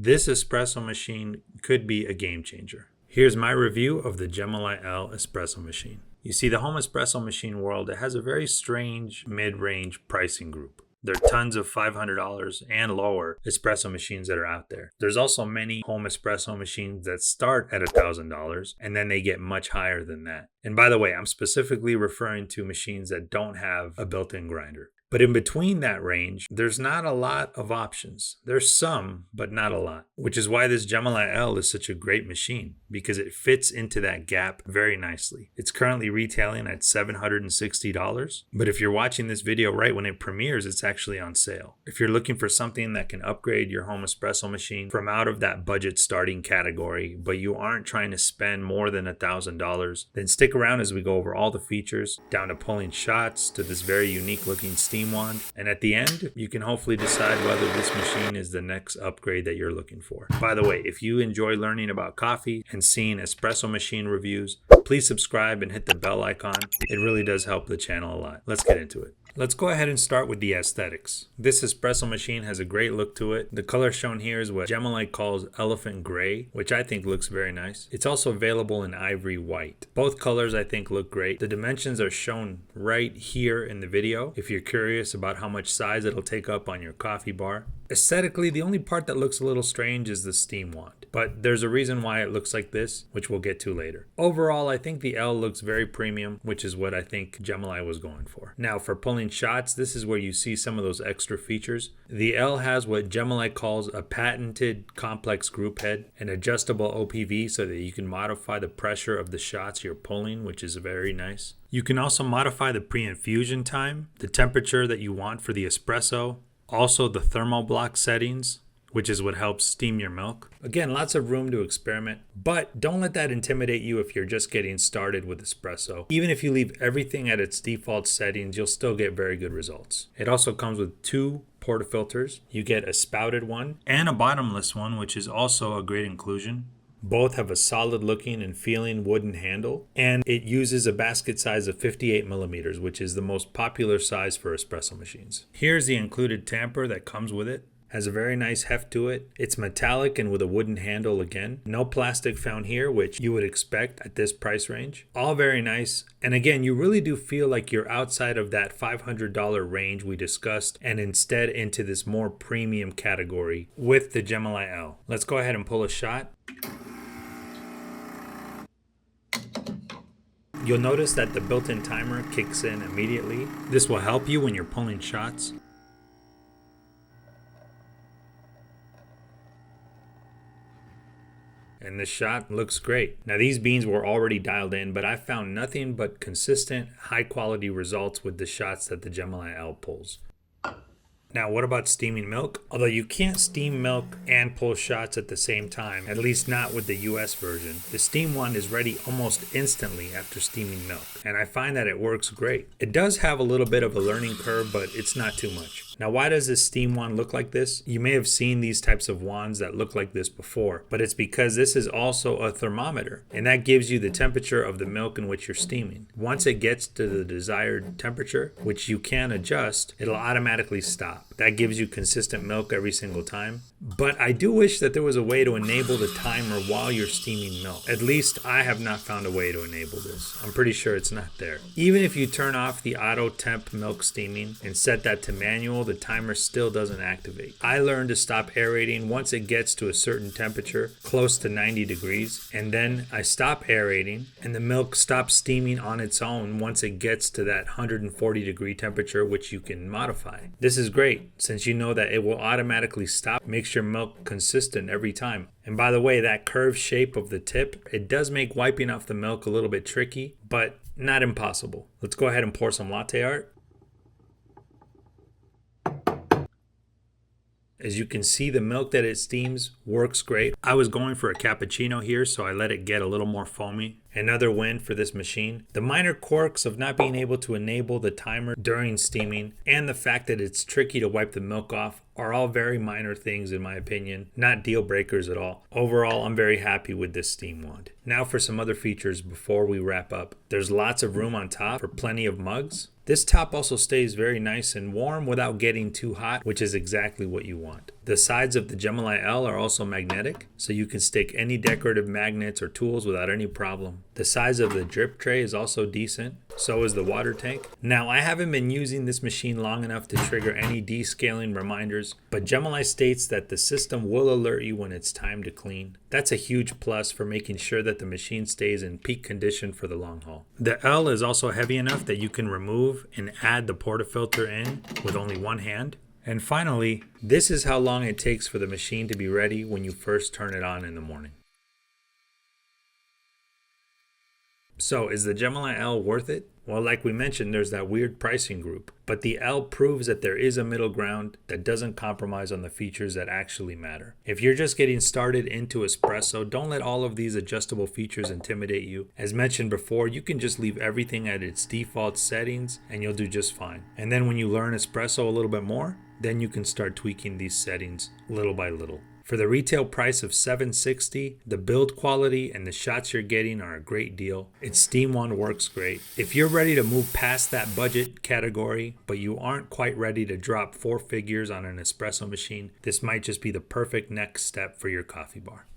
This espresso machine could be a game changer. Here's my review of the Gemilai Ele espresso machine. You see, the home espresso machine world, it has a very strange mid-range pricing group. There are tons of $500 and lower espresso machines that are out there. There's also many home espresso machines that start at $1,000 and then they get much higher than that. And by the way, I'm specifically referring to machines that don't have a built-in grinder. But in between that range, there's not a lot of options. There's some, but not a lot, which is why this Gemilai Ele is such a great machine, because it fits into that gap very nicely. It's currently retailing at $760, but if you're watching this video right when it premieres, it's actually on sale. If you're looking for something that can upgrade your home espresso machine from out of that budget starting category, but you aren't trying to spend more than $1,000, then stick around as we go over all the features, down to pulling shots, to this very unique looking steam wand, and at the end you can hopefully decide whether this machine is the next upgrade that you're looking for. By the way, if you enjoy learning about coffee and seeing espresso machine reviews, please subscribe and hit the bell icon. It really does help the channel a lot. Let's get into it. Let's go ahead and start with the aesthetics. This espresso machine has a great look to it. The color shown here is what Gemilai calls elephant gray, which I think looks very nice. It's also available in ivory white. Both colors I think look great. The dimensions are shown right here in the video if you're curious about how much size it'll take up on your coffee bar. Aesthetically, the only part that looks a little strange is the steam wand, but there's a reason why it looks like this, which we'll get to later. Overall, I think the Ele looks very premium, which is what I think Gemilai was going for. Now, for pulling shots, this is where you see some of those extra features. The Ele has what Gemilai calls a patented complex group head, an adjustable OPV so that you can modify the pressure of the shots you're pulling, which is very nice. You can also modify the pre-infusion time, the temperature that you want for the espresso, also the thermal block settings, which is what helps steam your milk. Again, lots of room to experiment, but don't let that intimidate you if you're just getting started with espresso. Even if you leave everything at its default settings, you'll still get very good results. It also comes with 2 portafilters. You get a spouted one and a bottomless one, which is also a great inclusion. Both have a solid looking and feeling wooden handle, and it uses a basket size of 58 millimeters, which is the most popular size for espresso machines. Here's the included tamper that comes with it. Has a very nice heft to it. It's metallic and with a wooden handle again. No plastic found here, which you would expect at this price range. All very nice. And again, you really do feel like you're outside of that $500 range we discussed and instead into this more premium category with the Gemilai Ele. Let's go ahead and pull a shot. You'll notice that the built-in timer kicks in immediately. This will help you when you're pulling shots. And this shot looks great. Now these beans were already dialed in, but I found nothing but consistent, high quality results with the shots that the Gemilai Ele pulls. Now, what about steaming milk? Although you can't steam milk and pull shots at the same time, at least not with the US version, the steam wand is ready almost instantly after steaming milk, and I find that it works great. It does have a little bit of a learning curve, but it's not too much. Now, why does this steam wand look like this? You may have seen these types of wands that look like this before, but it's because this is also a thermometer, and that gives you the temperature of the milk in which you're steaming. Once it gets to the desired temperature, which you can adjust, it'll automatically stop. That gives you consistent milk every single time. But I do wish that there was a way to enable the timer while you're steaming milk. At least I have not found a way to enable this. I'm pretty sure it's not there. Even if you turn off the auto temp milk steaming and set that to manual, the timer still doesn't activate. I learned to stop aerating once it gets to a certain temperature, close to 90 degrees, and then I stop aerating and the milk stops steaming on its own once it gets to that 140 degree temperature, which you can modify. This is great since you know that it will automatically stop. Makes your milk consistent every time. And by the way, that curved shape of the tip, it does make wiping off the milk a little bit tricky, but not impossible. Let's go ahead and pour some latte art. As you can see, the milk that it steams works great. I was going for a cappuccino here, so I let it get a little more foamy. Another win for this machine. The minor quirks of not being able to enable the timer during steaming and the fact that it's tricky to wipe the milk off, are all very minor things in my opinion, not deal breakers at all. Overall, I'm very happy with this steam wand. Now for some other features before we wrap up. There's lots of room on top for plenty of mugs. This top also stays very nice and warm without getting too hot, which is exactly what you want. The sides of the Gemilai L are also magnetic, so you can stick any decorative magnets or tools without any problem. The size of the drip tray is also decent, so is the water tank. Now, I haven't been using this machine long enough to trigger any descaling reminders, but Gemilai states that the system will alert you when it's time to clean. That's a huge plus for making sure that the machine stays in peak condition for the long haul. The L is also heavy enough that you can remove and add the portafilter in with only one hand. And finally, this is how long it takes for the machine to be ready when you first turn it on in the morning. So is the Gemilai L worth it? Well, like we mentioned, there's that weird pricing group, but the L proves that there is a middle ground that doesn't compromise on the features that actually matter. If you're just getting started into Espresso, don't let all of these adjustable features intimidate you. As mentioned before, you can just leave everything at its default settings and you'll do just fine. And then when you learn Espresso a little bit more, then you can start tweaking these settings little by little. For the retail price of $760, the build quality and the shots you're getting are a great deal. Its steam wand works great. If you're ready to move past that budget category, but you aren't quite ready to drop 4 figures on an espresso machine, this might just be the perfect next step for your coffee bar.